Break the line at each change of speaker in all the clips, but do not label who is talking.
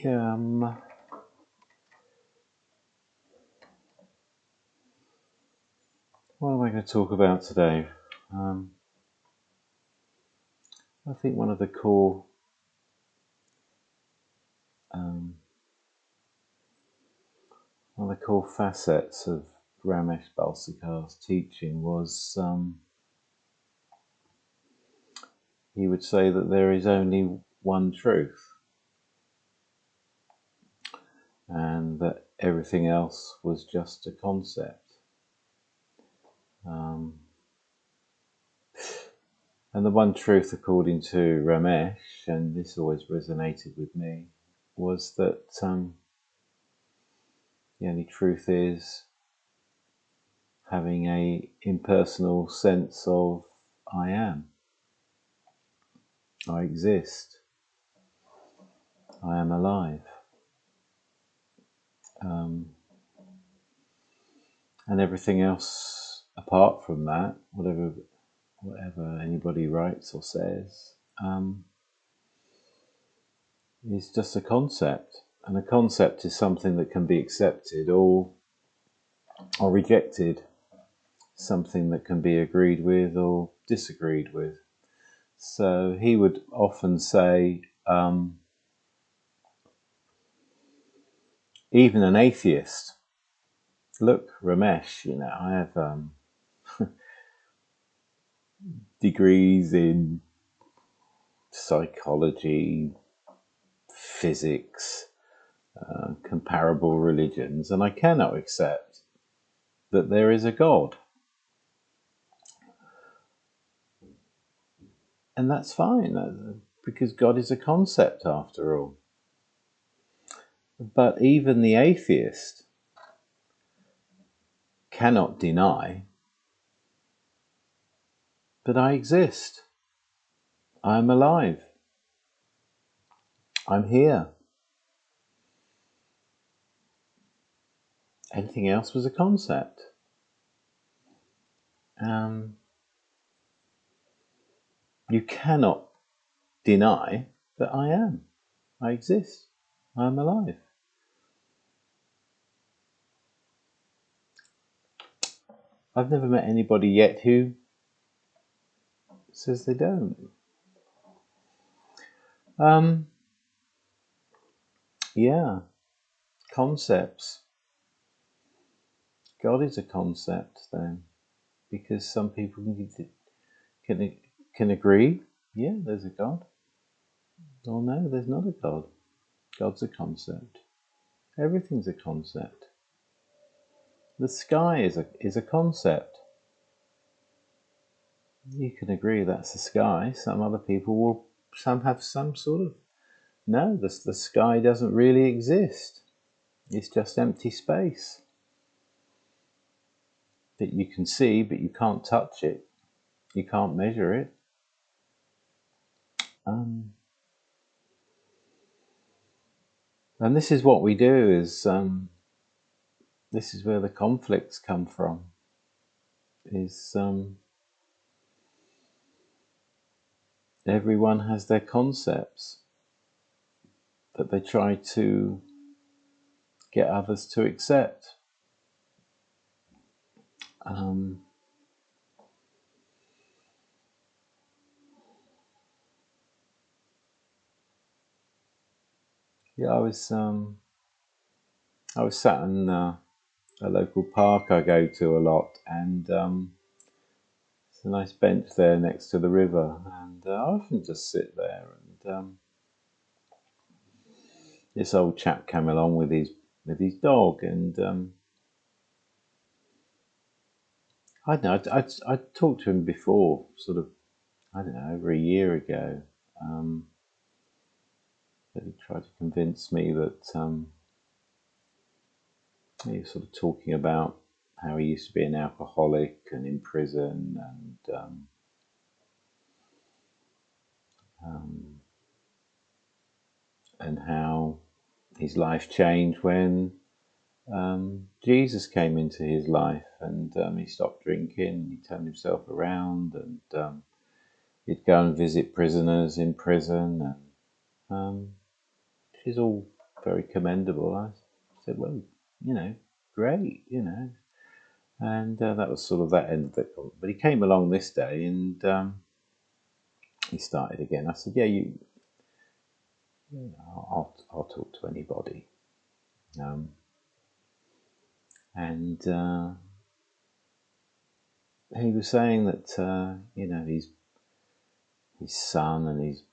Yeah, what am I going to talk about today? I think one of the core facets of Ramesh Balsekar's teaching was he would say that there is only one truth, and that everything else was just a concept. And the one truth, according to Ramesh, and this always resonated with me, was that the only truth is having a impersonal sense of I am, I exist, I am alive. And everything else apart from that, whatever anybody writes or says, is just a concept. And a concept is something that can be accepted or rejected, something that can be agreed with or disagreed with. So he would often say, even an atheist, look, Ramesh, I have degrees in psychology, physics, comparable religions, and I cannot accept that there is a God. And that's fine, because God is a concept after all. But even the atheist cannot deny that I exist. I'm alive. I'm here. Anything else was a concept. You cannot deny that I am. I exist. I'm alive. I've never met anybody yet who says they don't. Yeah, concepts. God is a concept then, because some people can agree, yeah, there's a God. Or no, there's not a God. God's a concept. Everything's a concept. The sky is a concept. You can agree that's the sky. Some other people some have some sort of, no, the sky doesn't really exist. It's just empty space that you can see, but you can't touch it. You can't measure it. And this is what we do, this is where the conflicts come from, is everyone has their concepts that they try to get others to accept. Yeah, I was sat in a local park I go to a lot, and there's a nice bench there next to the river, and I often just sit there, and this old chap came along with his dog, and I don't know, I talked to him before, sort of, I don't know, over a year ago. But he tried to convince me that he was sort of talking about how he used to be an alcoholic and in prison, and how his life changed when Jesus came into his life, and he stopped drinking, he turned himself around, and he'd go and visit prisoners in prison, and which is all very commendable. I said, well, you know, great, you know. And that was sort of that end of the call. But he came along this day and he started again. I said, yeah, I'll talk to anybody. And he was saying that, you know, his son and his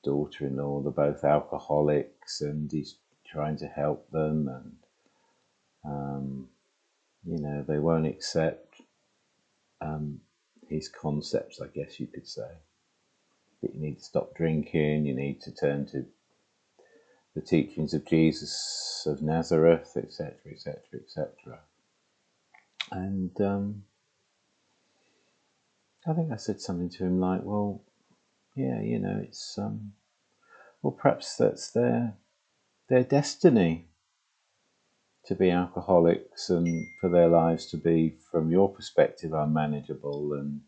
daughter-in-law, they're both alcoholics, and he's trying to help them, and you know, they won't accept his concepts, I guess you could say. That you need to stop drinking, you need to turn to the teachings of Jesus of Nazareth, etc., etc., etc. And I think I said something to him like, well, yeah, you know, it's well, perhaps that's their destiny to be alcoholics, and for their lives to be, from your perspective, unmanageable, and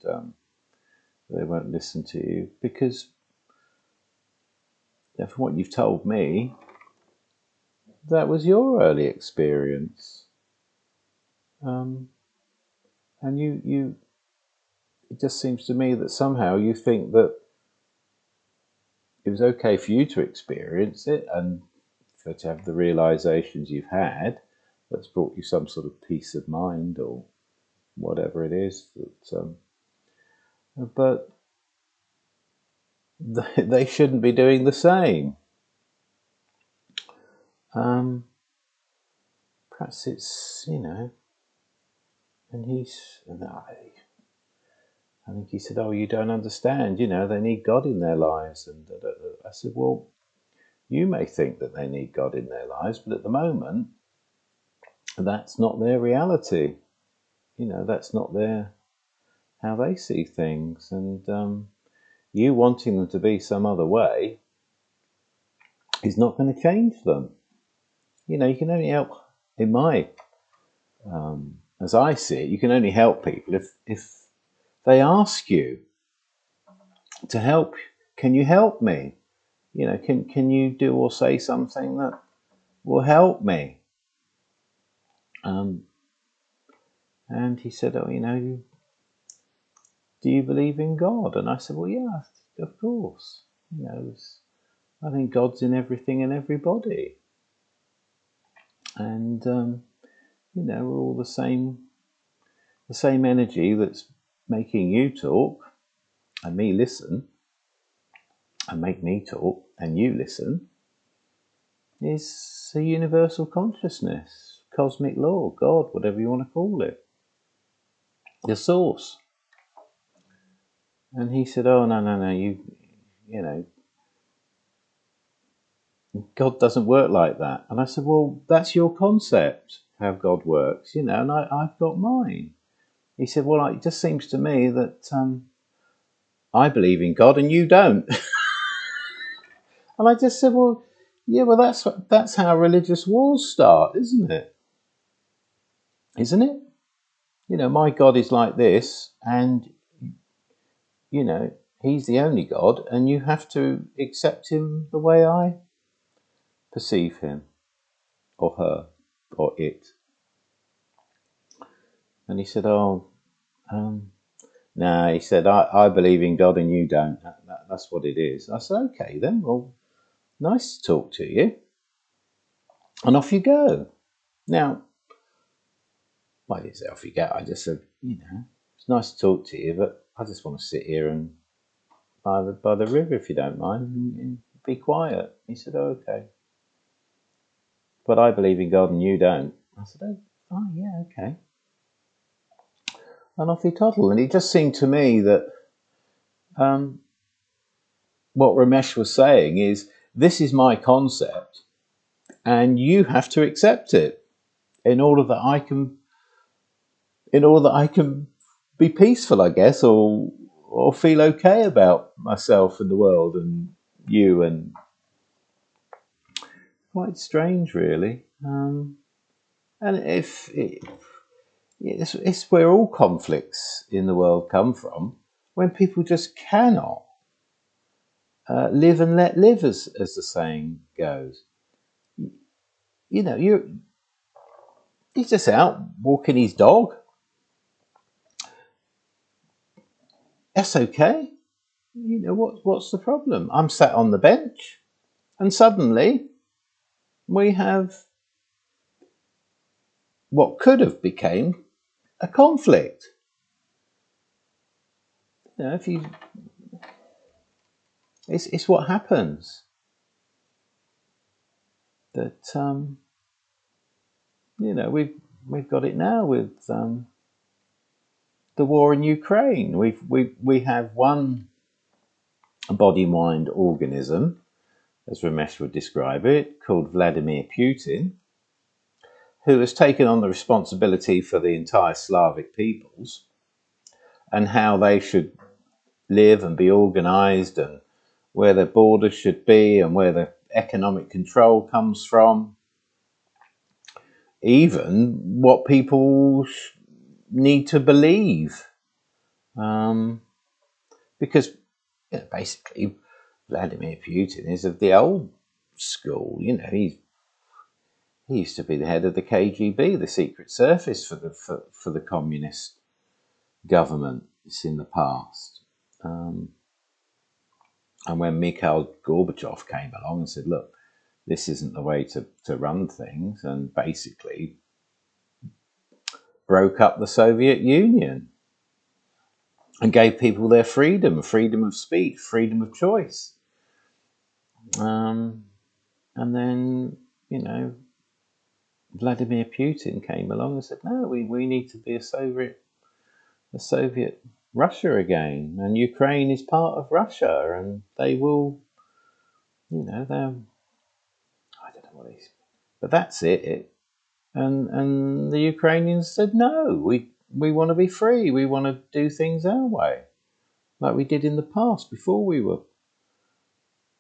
they won't listen to you, because from what you've told me, that was your early experience, and you it just seems to me that somehow you think that it was okay for you to experience it, and to have the realizations you've had, that's brought you some sort of peace of mind or whatever it is. That, but they shouldn't be doing the same. Perhaps it's, you know, and I think he said, oh, you don't understand, you know, they need God in their lives. And I said, well, you may think that they need God in their lives, but at the moment, that's not their reality. You know, that's not how they see things. And you wanting them to be some other way is not going to change them. You know, you can only help, in my, as I see it, you can only help people if they ask you to help. Can you help me? You know, can you do or say something that will help me? And he said, oh, you know, do you believe in God? And I said, well, yeah, of course. You know, I think God's in everything and everybody. And, you know, we're all the same energy that's making you talk and me listen, and make me talk and you listen, is a universal consciousness, cosmic law, God, whatever you want to call it, the source. And he said, oh, no, you know, God doesn't work like that. And I said, well, that's your concept, how God works, you know, and I've got mine. He said, well, it just seems to me that I believe in God and you don't. And I just said, well, yeah, well, that's how religious wars start, isn't it? Isn't it? You know, my God is like this, and, you know, he's the only God, and you have to accept him the way I perceive him, or her, or it. And he said, oh, nah, he said, I believe in God and you don't. That's what it is. I said, okay then, well, nice to talk to you. And off you go. Now, well, I didn't say off you go. I just said, you know, it's nice to talk to you, but I just want to sit here and by the river, if you don't mind, and be quiet. He said, oh, okay. But I believe in God and you don't. I said, oh yeah, okay. And off he toddled. And it just seemed to me that what Ramesh was saying is, this is my concept, and you have to accept it in order that I can be peaceful, I guess, or feel okay about myself and the world and you. And quite strange, really. And it's where all conflicts in the world come from, when people just cannot live and let live, as the saying goes. he's just out walking his dog. That's okay. What's the problem? I'm sat on the bench, and suddenly we have what could have became a conflict. It's what happens. That we've got it now with the war in Ukraine. We have one body-mind organism, as Ramesh would describe it, called Vladimir Putin, who has taken on the responsibility for the entire Slavic peoples and how they should live and be organised, and where their borders should be, and where the economic control comes from, even what people need to believe. Because basically Vladimir Putin is of the old school. He used to be the head of the KGB, the Secret Service for the communist government. It's in the past. And when Mikhail Gorbachev came along and said, look, this isn't the way to run things, and basically broke up the Soviet Union and gave people their freedom of speech, freedom of choice. And then, Vladimir Putin came along and said, no, we need to be a Soviet Russia again, and Ukraine is part of Russia, and they will, they're, I don't know what it is, but that's it. And the Ukrainians said, no, we want to be free. We want to do things our way, like we did in the past before we were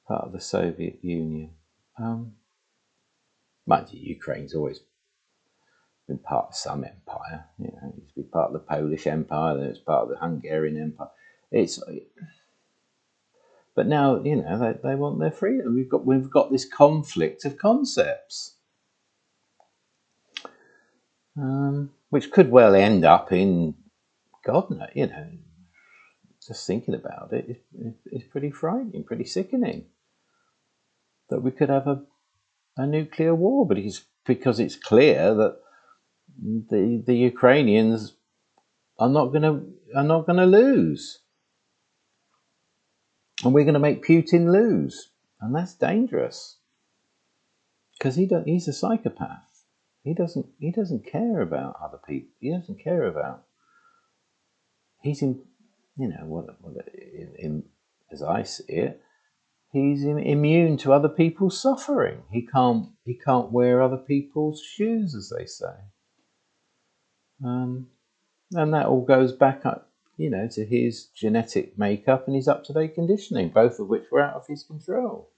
part of the Soviet Union. Mind you, Ukraine's always been part of some empire. It used to be part of the Polish Empire, then it's part of the Hungarian Empire. But now, they want their freedom. We've got this conflict of concepts, which could well end up in, God knows, just thinking about it is pretty frightening, pretty sickening, that we could have a nuclear war. But it's because it's clear that the Ukrainians are not going to lose, and we're going to make Putin lose, and that's dangerous, because he's a psychopath. He doesn't care about other people. He doesn't care about. He's in, as I see it, he's immune to other people's suffering. He can't wear other people's shoes, as they say. And that all goes back up, to his genetic makeup and his up-to-date conditioning, both of which were out of his control.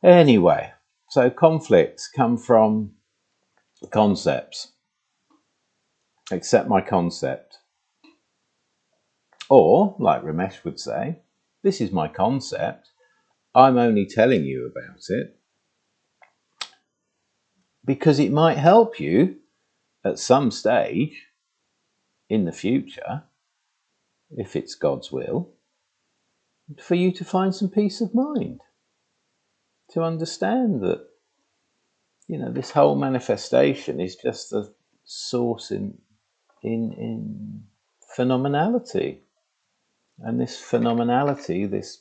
Anyway, so conflicts come from concepts. Accept my concept. Or, like Ramesh would say, this is my concept. I'm only telling you about it because it might help you at some stage in the future, if it's God's will, for you to find some peace of mind, to understand that, this whole manifestation is just the source in phenomenality. And this phenomenality, this,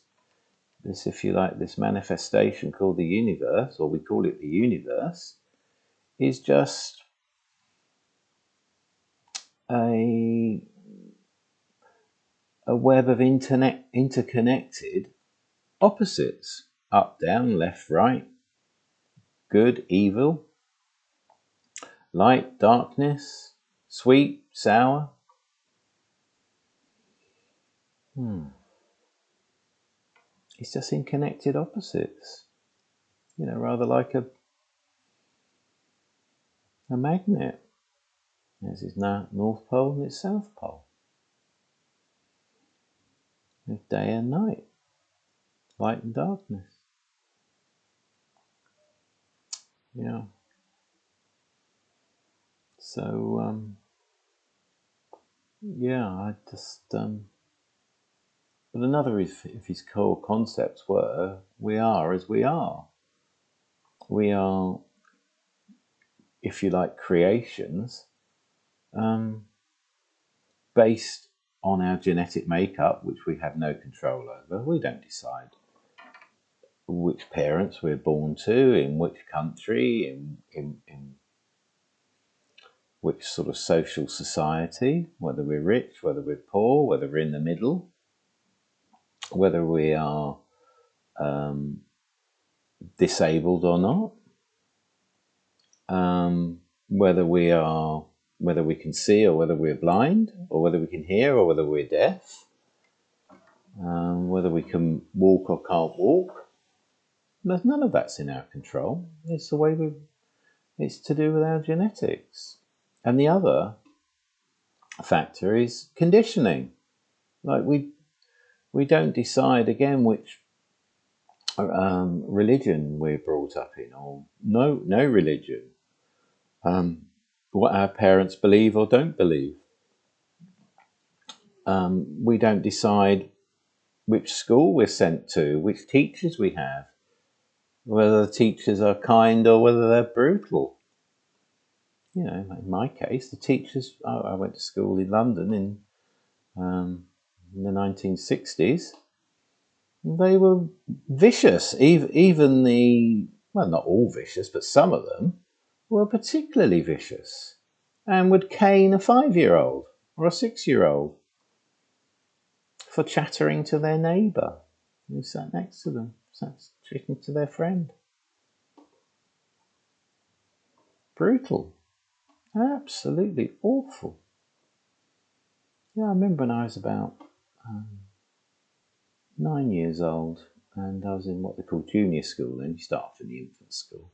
if you like, this manifestation called the universe, or we call it the universe, is just a web of interconnected opposites: up, down, left, right, good, evil, light, darkness, sweet, sour. It's just in connected opposites, rather like a magnet. This is now North Pole and it's South Pole. There's day and night, light and darkness. Yeah. So, yeah, I just... But another of his core concepts were, we are as we are. We are, if you like, creations based on our genetic makeup, which we have no control over. We don't decide which parents we're born to, in which country, in which sort of social society, whether we're rich, whether we're poor, whether we're in the middle, whether we are disabled or not, whether we can see or whether we're blind, or whether we can hear or whether we're deaf, whether we can walk or can't walk. None of that's in our control. It's the way it's to do with our genetics. And the other factor is conditioning. Like we don't decide again which religion we're brought up in, or no religion. What our parents believe or don't believe. We don't decide which school we're sent to, which teachers we have, whether the teachers are kind or whether they're brutal. You know, in my case, the teachers... I went to school in London in the 1960s. They were vicious. Even well, not all vicious, but some of them were particularly vicious and would cane a 5-year-old or a 6-year-old for chattering to their neighbour who sat next to them, sat speaking to their friend. Brutal. Absolutely awful. Yeah, I remember when I was about 9 years old, and I was in what they call junior school. Then you start off in the infant school,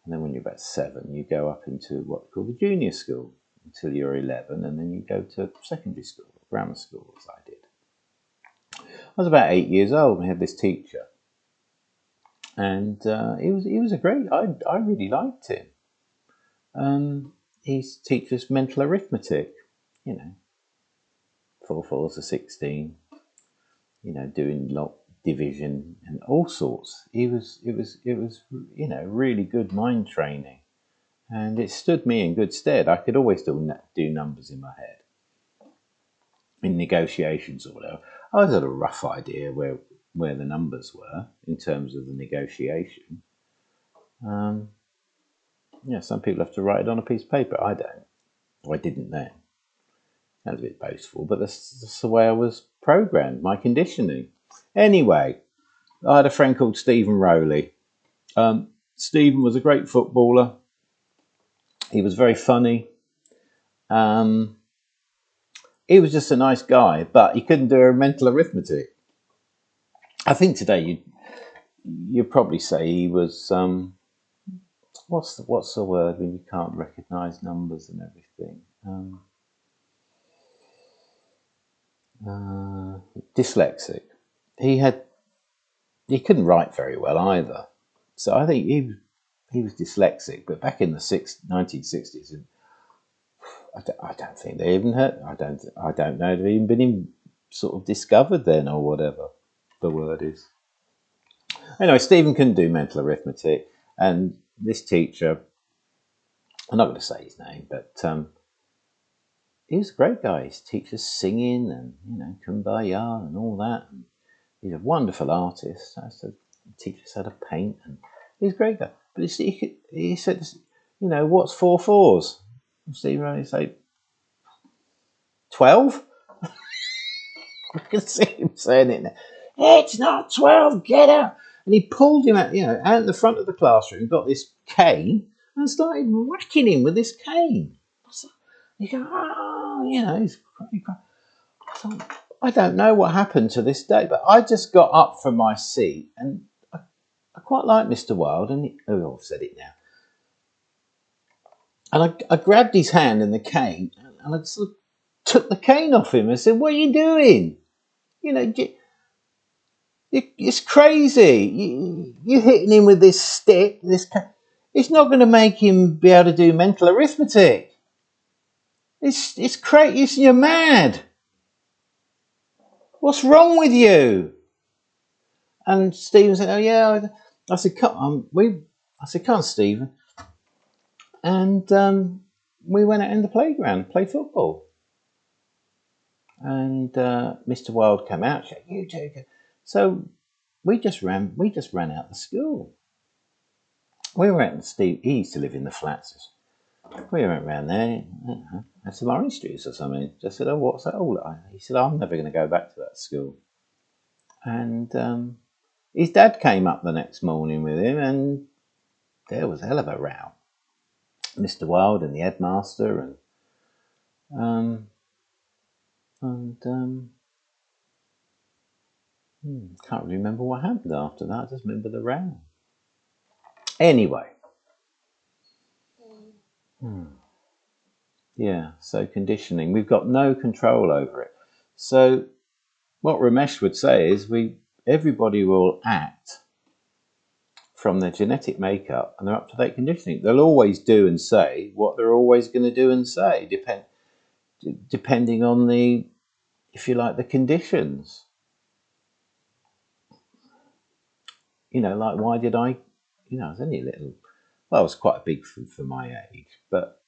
and then when you're about 7, you go up into what they call the junior school until you're 11, and then you go to secondary school, grammar school, as I did. I was about 8 years old, and I had this teacher, and he was a great... I really liked him. He teaches mental arithmetic, 4 4s are 16, doing lot division and all sorts. It was really good mind training, and it stood me in good stead. I could always do numbers in my head in negotiations or whatever. I always had a rough idea where the numbers were in terms of the negotiation. Some people have to write it on a piece of paper. I don't. I didn't then. That was a bit boastful, but that's the way I was programmed, my conditioning. Anyway, I had a friend called Stephen Rowley. Stephen was a great footballer. He was very funny. He was just a nice guy, but he couldn't do a mental arithmetic. I think today you'd probably say he was... what's the word when you can't recognise numbers and everything? Dyslexic. He couldn't write very well either, so I think he was dyslexic. But back in the 1960s, I don't think they even heard... I don't know if they've even been sort of discovered then, or whatever the word is. Anyway, Stephen couldn't do mental arithmetic, and this teacher... I'm not going to say his name, but he was a great guy. His teacher's singing and, kumbaya and all that. And he's a wonderful artist. The teachers had to paint, and he's a great guy. But he said, what's 4 4s? And Stephen only said, 12? I can see him saying it now. It's not 12, get out. And he pulled him out, out in the front of the classroom, got this cane, and started whacking him with this cane. You go, he's... I thought, I don't know what happened to this day, but I just got up from my seat, and I quite like Mr. Wilde, and I've said it now. And I grabbed his hand and the cane, and I sort of took the cane off him and said, "What are you doing? It's crazy. You're hitting him with this stick, this cane." It's not going to make him be able to do mental arithmetic. It's crazy. You're mad. What's wrong with you? And Stephen said, "Oh yeah." I said, "Come on, Stephen." And we went out in the playground, play football. And Mr. Wild came out, said, "You take it." So we just ran out the school. We were out in Steve. He used to live in the flats. We went round there, had some orange juice or something. Just said, "Oh, what's that all like?" He said, "I'm never going to go back to that school." And his dad came up the next morning with him, and there was a hell of a row. Mr. Wild and the headmaster, and can't really remember what happened after that. I just remember the row. Anyway. Yeah, so conditioning. We've got no control over it. So what Ramesh would say is everybody will act from their genetic makeup and their up-to-date conditioning. They'll always do and say what they're always going to do and say, depending on the, if you like, the conditions. Like why did I was only a little, well, I was quite big for my age, but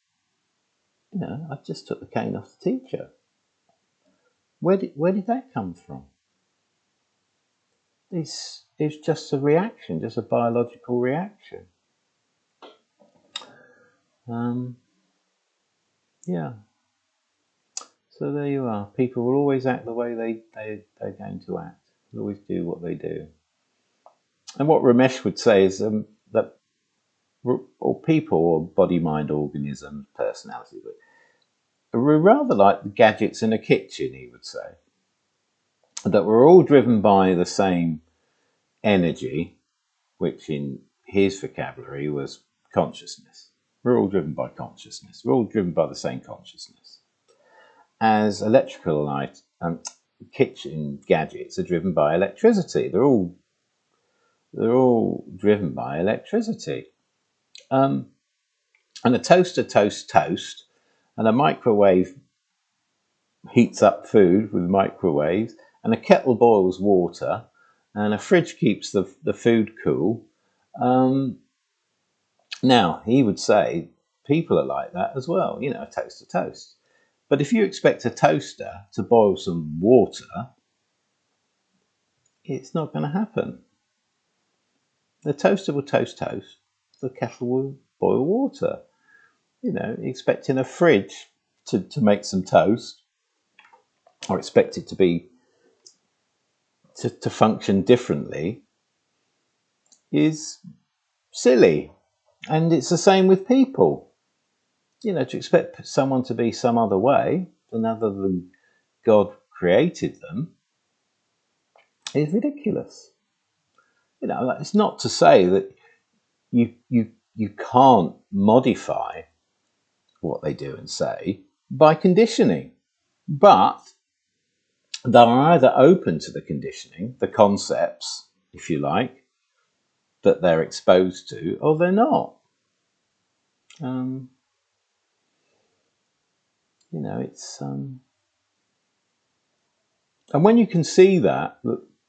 I just took the cane off the teacher. Where did that come from? It's just a reaction, just a biological reaction. Yeah. So there you are. People will always act the way they're going to act. They'll always do what they do. And what Ramesh would say is that or people or body, mind, organism, personality, we're rather like the gadgets in a kitchen, he would say. That we're all driven by the same energy, which in his vocabulary was consciousness. We're all driven by consciousness. We're all driven by the same consciousness. As electrical light kitchen gadgets are driven by electricity. They're all driven by electricity. And a toaster toasts toast, and a microwave heats up food with microwaves, and a kettle boils water, and a fridge keeps the food cool. Now, he would say people are like that as well, a toaster toast. But if you expect a toaster to boil some water, it's not going to happen. The toaster will toast toast, the kettle will boil water. Expecting a fridge to make some toast, or expect it to be to function differently, is silly. And it's the same with people. To expect someone to be some other way other than God created them is ridiculous. It's not to say that you can't modify what they do and say by conditioning, but they're either open to the conditioning, the concepts, if you like, that they're exposed to, or they're not. It's and when you can see that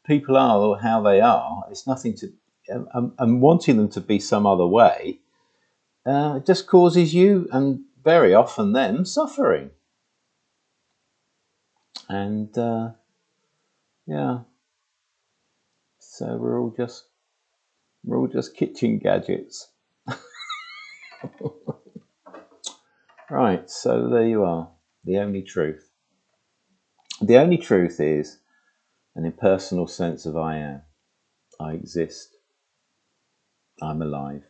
people are or how they are, it's nothing to, and wanting them to be some other way, it just causes you and very often them suffering. And yeah, so we're all just kitchen gadgets. Right, so there you are. The only truth. The only truth is an impersonal sense of I am. I exist. I'm alive.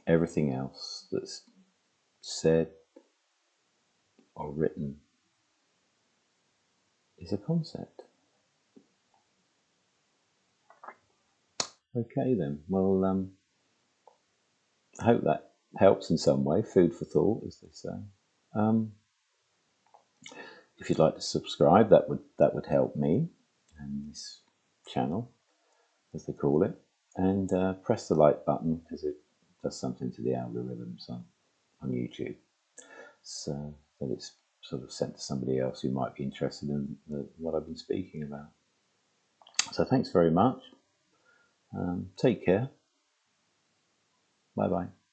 Everything else that's said or written is a concept. Okay then. Well, I hope that helps in some way. Food for thought, as they say. If you'd like to subscribe, that would help me and this channel, as they call it. and press the like button, because it does something to the algorithms on YouTube, so that it's sort of sent to somebody else who might be interested in what I've been speaking about. So thanks very much. Take care. Bye bye.